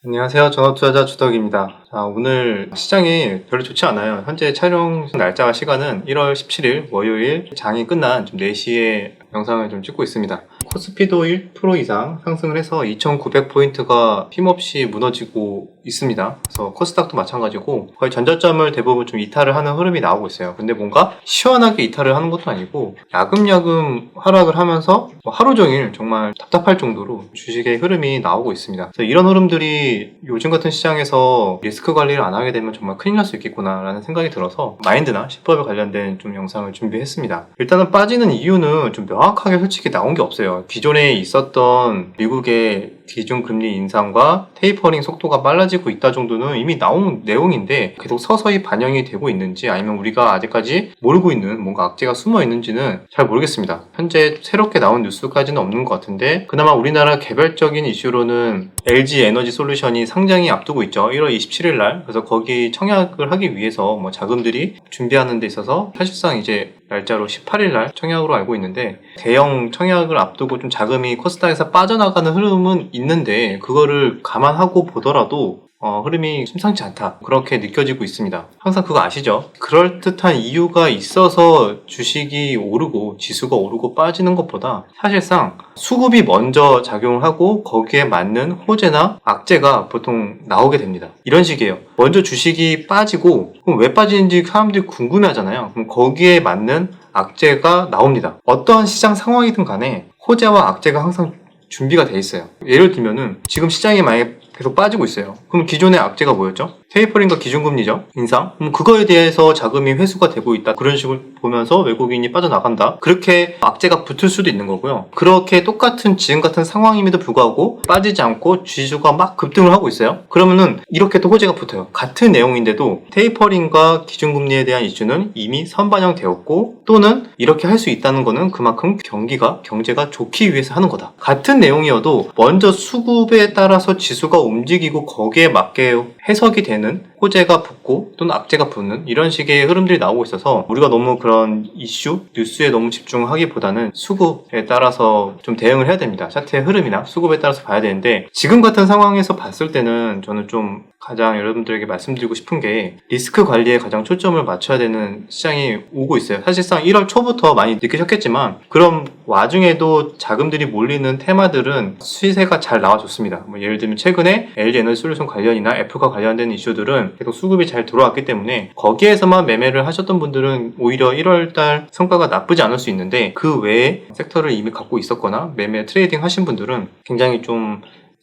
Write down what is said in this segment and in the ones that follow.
안녕하세요. 전업투자자 주덕입니다. 자, 오늘 시장이 별로 좋지 않아요. 현재 촬영 날짜 시간은 1월 17일 월요일 장이 끝난 4시에 영상을 찍고 있습니다. 코스피도 1% 이상 상승을 해서 2,900포인트가 힘없이 무너지고 있습니다. 그래서 코스닥도 마찬가지고 거의 전저점을 대부분 이탈을 하는 흐름이 나오고 있어요. 근데 뭔가 시원하게 이탈을 하는 것도 아니고 야금야금 하락을 하면서 하루 종일 정말 답답할 정도로 주식의 흐름이 나오고 있습니다. 그래서 이런 흐름들이 요즘 같은 시장에서 리스크 관리를 안 하게 되면 정말 큰일 날 수 있겠구나 라는 생각이 들어서 마인드나 시법에 관련된 영상을 준비했습니다. 일단은 빠지는 이유는 명확하게 솔직히 나온 게 없어요. 기존에 있었던 미국의 기준금리 인상과 테이퍼링 속도가 빨라지고 있다 정도는 이미 나온 내용인데 계속 서서히 반영이 되고 있는지 아니면 우리가 아직까지 모르고 있는 뭔가 악재가 숨어 있는지는 잘 모르겠습니다. 현재 새롭게 나온 뉴스까지는 없는 것 같은데 그나마 우리나라 개별적인 이슈로는 LG 에너지 솔루션이 상장이 앞두고 있죠. 1월 27일 날. 그래서 거기 청약을 하기 위해서 자금들이 준비하는 데 있어서 사실상 이제 날짜로 18일 날 청약으로 알고 있는데 대형 청약을 앞두고 자금이 코스닥에서 빠져나가는 흐름은 있는데 그거를 감안하고 보더라도 흐름이 심상치 않다 그렇게 느껴지고 있습니다. 항상 그거 아시죠? 그럴듯한 이유가 있어서 주식이 오르고 지수가 오르고 빠지는 것보다 사실상 수급이 먼저 작용을 하고 거기에 맞는 호재나 악재가 보통 나오게 됩니다. 이런 식이에요. 먼저 주식이 빠지고 그럼 왜 빠지는지 사람들이 궁금해 하잖아요. 그럼 거기에 맞는 악재가 나옵니다. 어떠한 시장 상황이든 간에 호재와 악재가 항상 준비가 돼 있어요. 예를 들면은 지금 시장이 만약에 계속 빠지고 있어요. 그럼 기존의 악재가 뭐였죠? 테이퍼링과 기준금리죠? 인상? 그럼 그거에 대해서 자금이 회수가 되고 있다. 그런 식으로 보면서 외국인이 빠져나간다. 그렇게 악재가 붙을 수도 있는 거고요. 그렇게 똑같은 지금 같은 상황임에도 불구하고 빠지지 않고 지수가 막 급등을 하고 있어요. 그러면은 이렇게 또 호재가 붙어요. 같은 내용인데도 테이퍼링과 기준금리에 대한 이슈는 이미 선반영되었고 또는 이렇게 할 수 있다는 거는 그만큼 경제가 좋기 위해서 하는 거다. 같은 내용이어도 먼저 수급에 따라서 지수가 움직이고 거기에 맞게 해석이 되는 호재가 붙고 또는 악재가 붙는 이런 식의 흐름들이 나오고 있어서 우리가 너무 그런 이슈, 뉴스에 너무 집중하기보다는 수급에 따라서 대응을 해야 됩니다. 차트의 흐름이나 수급에 따라서 봐야 되는데 지금 같은 상황에서 봤을 때는 저는 가장 여러분들에게 말씀드리고 싶은 게 리스크 관리에 가장 초점을 맞춰야 되는 시장이 오고 있어요. 사실상 1월 초부터 많이 느끼셨겠지만 그런 와중에도 자금들이 몰리는 테마들은 수세가 잘 나와줬습니다. 예를 들면 최근에 LG 에너지 솔루션 관련이나 애플과 관련된 이슈들은 계속 수급이 잘 들어왔기 때문에 거기에서만 매매를 하셨던 분들은 오히려 1월달 성과가 나쁘지 않을 수 있는데 그 외에 섹터를 이미 갖고 있었거나 매매 트레이딩 하신 분들은 굉장히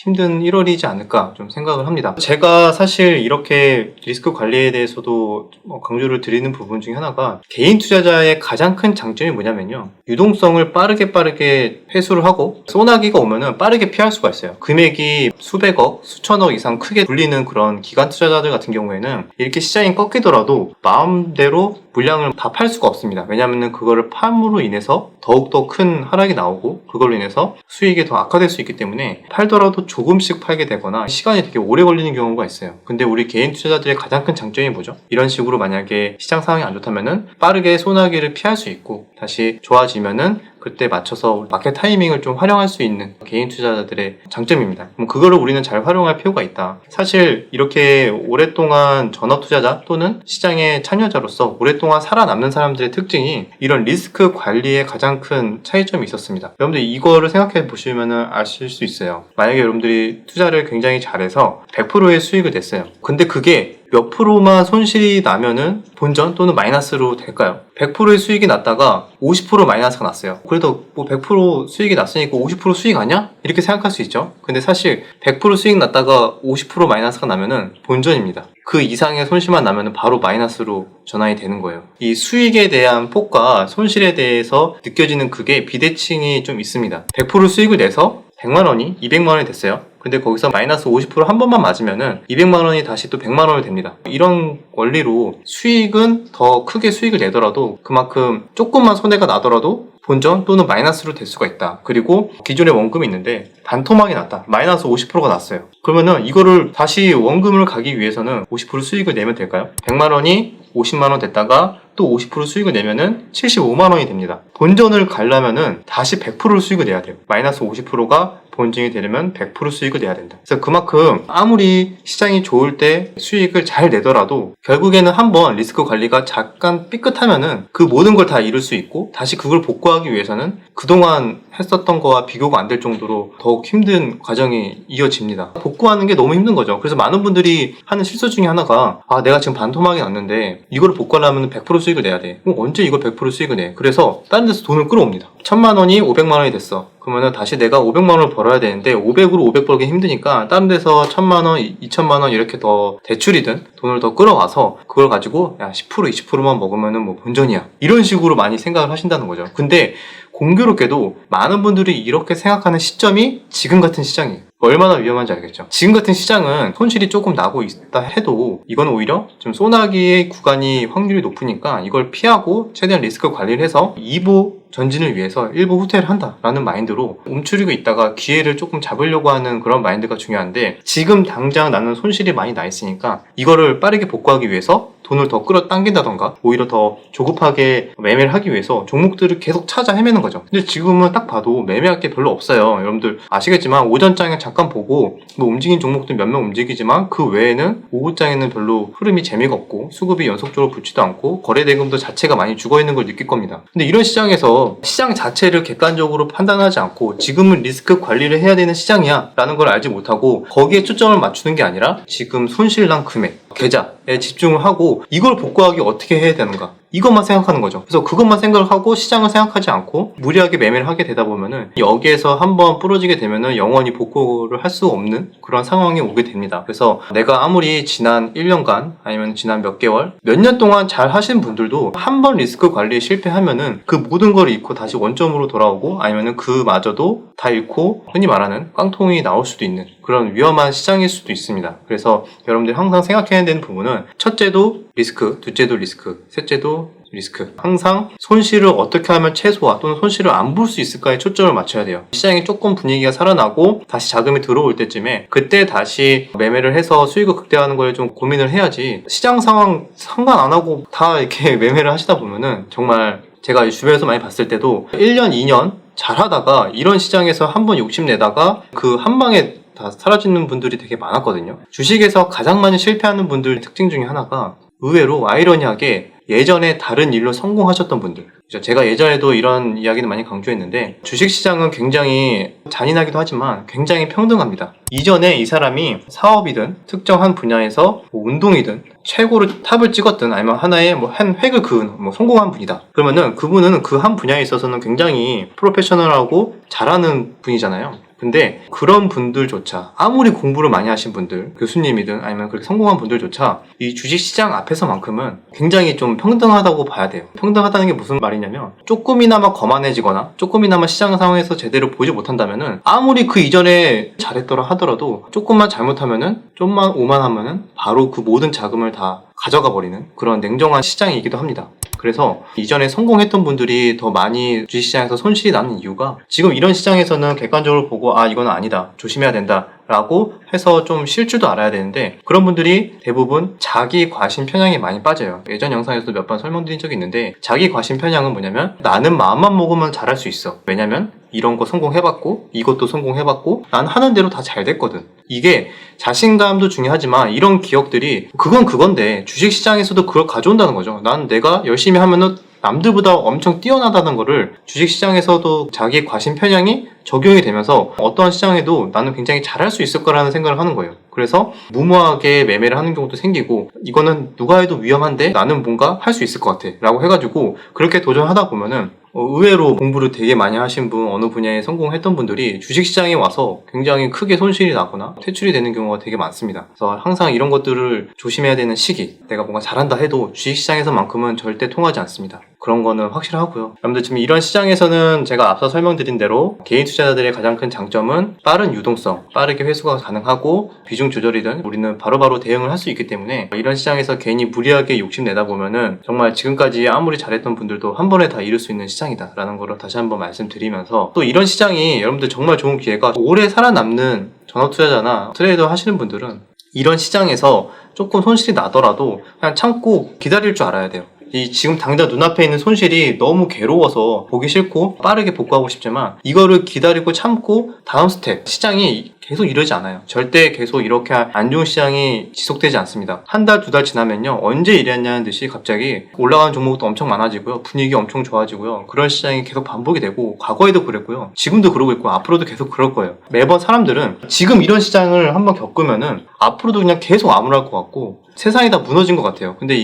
힘든 1월이지 않을까 생각을 합니다. 제가 사실 이렇게 리스크 관리에 대해서도 강조를 드리는 부분 중에 하나가 개인 투자자의 가장 큰 장점이 뭐냐면요. 유동성을 빠르게 회수를 하고 소나기가 오면은 빠르게 피할 수가 있어요. 금액이 수백억, 수천억 이상 크게 불리는 그런 기관 투자자들 같은 경우에는 이렇게 시장이 꺾이더라도 마음대로 물량을 다 팔 수가 없습니다. 왜냐하면 그거를 팜으로 인해서 더욱더 큰 하락이 나오고 그걸로 인해서 수익이 더 악화될 수 있기 때문에 팔더라도 조금씩 팔게 되거나 시간이 되게 오래 걸리는 경우가 있어요. 근데 우리 개인 투자자들의 가장 큰 장점이 뭐죠? 이런 식으로 만약에 시장 상황이 안 좋다면은 빠르게 소나기를 피할 수 있고 다시 좋아지면은 그때 맞춰서 마켓 타이밍을 활용할 수 있는 개인 투자자들의 장점입니다. 그럼 그거를 우리는 잘 활용할 필요가 있다. 사실 이렇게 오랫동안 전업 투자자 또는 시장의 참여자로서 오랫동안 살아남는 사람들의 특징이 이런 리스크 관리에 가장 큰 차이점이 있었습니다. 여러분들 이거를 생각해 보시면 아실 수 있어요. 만약에 여러분들이 투자를 굉장히 잘해서 100%의 수익을 냈어요. 근데 그게 몇 프로만 손실이 나면은 본전 또는 마이너스로 될까요? 100%의 수익이 났다가 50% 마이너스가 났어요. 그래도 100% 수익이 났으니까 50% 수익 아니야? 이렇게 생각할 수 있죠. 근데 사실 100% 수익 났다가 50% 마이너스가 나면은 본전입니다. 그 이상의 손실만 나면은 바로 마이너스로 전환이 되는 거예요. 이 수익에 대한 폭과 손실에 대해서 느껴지는 그게 비대칭이 있습니다. 100% 수익을 내서 100만원이 200만원이 됐어요. 근데 거기서 마이너스 50%한 번만 맞으면은 200만원이 다시 또 100만원이 됩니다. 이런 원리로 수익은 더 크게 수익을 내더라도 그만큼 조금만 손해가 나더라도 본전 또는 마이너스로 될 수가 있다. 그리고 기존에 원금이 있는데 반토막이 났다. 마이너스 50%가 났어요. 그러면은 이거를 다시 원금을 가기 위해서는 50% 수익을 내면 될까요? 100만원이 50만원 됐다가 또 50% 수익을 내면은 75만 원이 됩니다. 본전을 가려면은 다시 100% 수익을 내야 돼요. 마이너스 50%가 본진이 되려면 100% 수익을 내야 된다. 그래서 그만큼 아무리 시장이 좋을 때 수익을 잘 내더라도 결국에는 한번 리스크 관리가 잠깐 삐끗하면은 그 모든 걸 다 잃을 수 있고 다시 그걸 복구하기 위해서는 그동안 했었던 거와 비교가 안 될 정도로 더욱 힘든 과정이 이어집니다. 복구하는 게 너무 힘든 거죠. 그래서 많은 분들이 하는 실수 중에 하나가 내가 지금 반토막이 났는데 이거를 복구하려면 100% 수익을 내야 돼. 그럼 언제 이걸 100% 수익을 내? 그래서 다른 데서 돈을 끌어옵니다. 1000만 원이 500만 원이 됐어. 그러면은 다시 내가 500만 원을 벌어야 되는데 500으로 500 벌기 힘드니까 다른 데서 1000만 원, 2000만 원 이렇게 더 대출이든 돈을 더 끌어와서 그걸 가지고 10% 20%만 먹으면은 뭐 본전이야. 이런 식으로 많이 생각을 하신다는 거죠. 근데 공교롭게도 많은 분들이 이렇게 생각하는 시점이 지금 같은 시장이에요. 얼마나 위험한지 알겠죠? 지금 같은 시장은 손실이 조금 나고 있다 해도 이건 오히려 좀 소나기의 구간이 확률이 높으니까 이걸 피하고 최대한 리스크 관리를 해서 2보 전진을 위해서 1보 후퇴를 한다라는 마인드로 움츠리고 있다가 기회를 조금 잡으려고 하는 그런 마인드가 중요한데 지금 당장 나는 손실이 많이 나 있으니까 이거를 빠르게 복구하기 위해서 돈을 더 끌어당긴다던가 오히려 더 조급하게 매매를 하기 위해서 종목들을 계속 찾아 헤매는 거죠. 근데 지금은 딱 봐도 매매할 게 별로 없어요. 여러분들 아시겠지만 오전장에 잠깐 보고 뭐 움직인 종목들 몇 명 움직이지만 그 외에는 오후장에는 별로 흐름이 재미가 없고 수급이 연속적으로 붙지도 않고 거래대금도 자체가 많이 죽어있는 걸 느낄 겁니다. 근데 이런 시장에서 시장 자체를 객관적으로 판단하지 않고 지금은 리스크 관리를 해야 되는 시장이야 라는 걸 알지 못하고 거기에 초점을 맞추는 게 아니라 지금 손실난 금액 계좌에 집중을 하고 이걸 복구하기 어떻게 해야 되는가 이것만 생각하는 거죠. 그래서 그것만 생각을 하고 시장을 생각하지 않고 무리하게 매매를 하게 되다 보면은 여기에서 한번 부러지게 되면은 영원히 복구를 할 수 없는 그런 상황이 오게 됩니다. 그래서 내가 아무리 지난 1년간 아니면 지난 몇 개월 몇 년 동안 잘 하신 분들도 한 번 리스크 관리에 실패하면은 그 모든 걸 잃고 다시 원점으로 돌아오고 아니면은 그마저도 다 잃고 흔히 말하는 깡통이 나올 수도 있는 그런 위험한 시장일 수도 있습니다. 그래서 여러분들이 항상 생각해야 되는 부분은 첫째도 리스크, 둘째도 리스크, 셋째도 리스크. 항상 손실을 어떻게 하면 최소화 또는 손실을 안 볼 수 있을까에 초점을 맞춰야 돼요. 시장이 조금 분위기가 살아나고 다시 자금이 들어올 때쯤에 그때 다시 매매를 해서 수익을 극대화하는 걸 좀 고민을 해야지 시장 상황 상관 안 하고 다 이렇게 매매를 하시다 보면은 정말 제가 주변에서 많이 봤을 때도 1년, 2년 잘 하다가 이런 시장에서 한번 욕심내다가 그 한 방에 다 사라지는 분들이 되게 많았거든요. 주식에서 가장 많이 실패하는 분들 특징 중에 하나가 의외로 아이러니하게 예전에 다른 일로 성공하셨던 분들. 제가 예전에도 이런 이야기는 많이 강조했는데 주식시장은 굉장히 잔인하기도 하지만 굉장히 평등합니다. 이전에 이 사람이 사업이든 특정한 분야에서 뭐 운동이든 최고로 탑을 찍었든 아니면 하나의 한 획을 그은 성공한 분이다. 그러면은 그분은 그 한 분야에 있어서는 굉장히 프로페셔널하고 잘하는 분이잖아요. 근데 그런 분들조차 아무리 공부를 많이 하신 분들 교수님이든 아니면 그렇게 성공한 분들조차 이 주식시장 앞에서만큼은 굉장히 좀 평등하다고 봐야 돼요. 평등하다는 게 무슨 말이냐면 조금이나마 거만해지거나 조금이나마 시장 상황에서 제대로 보지 못한다면은 아무리 그 이전에 잘했더라 하더라도 조금만 잘못하면은 좀만 오만하면은 바로 그 모든 자금을 다 가져가 버리는 그런 냉정한 시장이기도 합니다. 그래서 이전에 성공했던 분들이 더 많이 주식시장에서 손실이 나는 이유가 지금 이런 시장에서는 객관적으로 보고 이건 아니다 조심해야 된다 라고 해서 좀 쉴 줄도 알아야 되는데 그런 분들이 대부분 자기 과신 편향에 많이 빠져요. 예전 영상에서도 몇 번 설명드린 적이 있는데 자기 과신 편향은 뭐냐면 나는 마음만 먹으면 잘할 수 있어. 왜냐면 이런 거 성공해봤고 이것도 성공해봤고 난 하는 대로 다 잘 됐거든. 이게 자신감도 중요하지만 이런 기억들이 그건 그건데 주식시장에서도 그걸 가져온다는 거죠. 난 내가 열심히 하면은 남들보다 엄청 뛰어나다는 거를 주식시장에서도 자기 과신 편향이 적용이 되면서 어떠한 시장에도 나는 굉장히 잘할 수 있을 거라는 생각을 하는 거예요. 그래서 무모하게 매매를 하는 경우도 생기고 이거는 누가 해도 위험한데 나는 뭔가 할 수 있을 것 같아 라고 해가지고 그렇게 도전하다 보면은 의외로 공부를 되게 많이 하신 분 어느 분야에 성공했던 분들이 주식시장에 와서 굉장히 크게 손실이 나거나 퇴출이 되는 경우가 되게 많습니다. 그래서 항상 이런 것들을 조심해야 되는 시기 내가 뭔가 잘한다 해도 주식시장에서만큼은 절대 통하지 않습니다. 그런 거는 확실하고요. 여러분들 지금 이런 시장에서는 제가 앞서 설명드린 대로 개인 투자자들의 가장 큰 장점은 빠른 유동성, 빠르게 회수가 가능하고 비중 조절이든 우리는 바로바로 대응을 할 수 있기 때문에 이런 시장에서 괜히 무리하게 욕심내다 보면은 정말 지금까지 아무리 잘했던 분들도 한 번에 다 잃을 수 있는 시장이다 라는 거를 다시 한번 말씀드리면서 또 이런 시장이 여러분들 정말 좋은 기회가 오래 살아남는 전업 투자자나 트레이더 하시는 분들은 이런 시장에서 조금 손실이 나더라도 그냥 참고 기다릴 줄 알아야 돼요. 이 지금 당장 눈앞에 있는 손실이 너무 괴로워서 보기 싫고 빠르게 복구하고 싶지만 이거를 기다리고 참고 다음 스텝 시장이 계속 이러지 않아요. 절대 계속 이렇게 안 좋은 시장이 지속되지 않습니다. 한 달, 두 달 지나면요. 언제 이랬냐는 듯이 갑자기 올라가는 종목도 엄청 많아지고요. 분위기 엄청 좋아지고요. 그런 시장이 계속 반복이 되고 과거에도 그랬고요. 지금도 그러고 있고 앞으로도 계속 그럴 거예요. 매번 사람들은 지금 이런 시장을 한번 겪으면은 앞으로도 그냥 계속 암울할 것 같고 세상이 다 무너진 것 같아요. 근데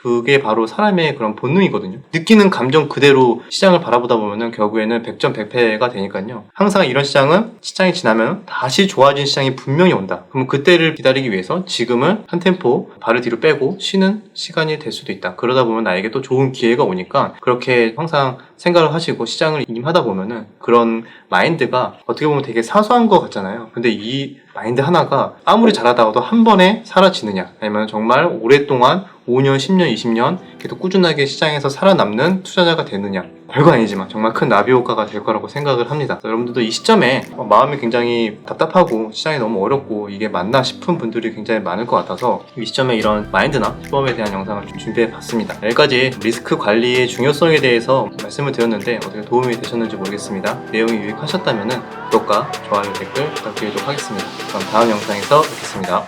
그게 바로 사람의 그런 본능이거든요. 느끼는 감정 그대로 시장을 바라보다 보면은 결국에는 100점 100패가 되니까요. 항상 이런 시장이 지나면 다시 좋아진 시장이 분명히 온다. 그럼 그때를 기다리기 위해서 지금은 한 템포 발을 뒤로 빼고 쉬는 시간이 될 수도 있다. 그러다 보면 나에게 또 좋은 기회가 오니까 그렇게 항상 생각을 하시고 시장을 임하다 보면은 그런 마인드가 어떻게 보면 되게 사소한 것 같잖아요. 근데 이 마인드 하나가 아무리 잘하다가도 한 번에 사라지느냐 아니면 정말 오랫동안 5년, 10년, 20년 계속 꾸준하게 시장에서 살아남는 투자자가 되느냐 별거 아니지만 정말 큰 나비 효과가 될 거라고 생각을 합니다. 여러분들도 이 시점에 마음이 굉장히 답답하고 시장이 너무 어렵고 이게 맞나 싶은 분들이 굉장히 많을 것 같아서 이 시점에 이런 마인드나 시범에 대한 영상을 좀 준비해 봤습니다. 여기까지 리스크 관리의 중요성에 대해서 말씀을 드렸는데 어떻게 도움이 되셨는지 모르겠습니다. 내용이 유익하셨다면 구독과 좋아요, 댓글 부탁드리도록 하겠습니다. 그럼 다음 영상에서 뵙겠습니다.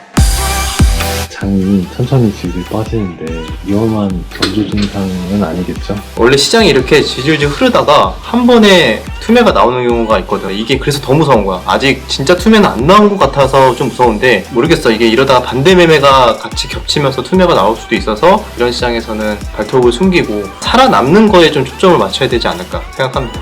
장이 천천히 질질 빠지는데 위험한 경주 증상은 아니겠죠? 원래 시장이 이렇게 질질질 흐르다가 한 번에 투매가 나오는 경우가 있거든. 이게 그래서 더 무서운 거야. 아직 진짜 투매는 안 나온 것 같아서 좀 무서운데 모르겠어. 이게 이러다가 반대 매매가 같이 겹치면서 투매가 나올 수도 있어서 이런 시장에서는 발톱을 숨기고 살아남는 거에 좀 초점을 맞춰야 되지 않을까 생각합니다.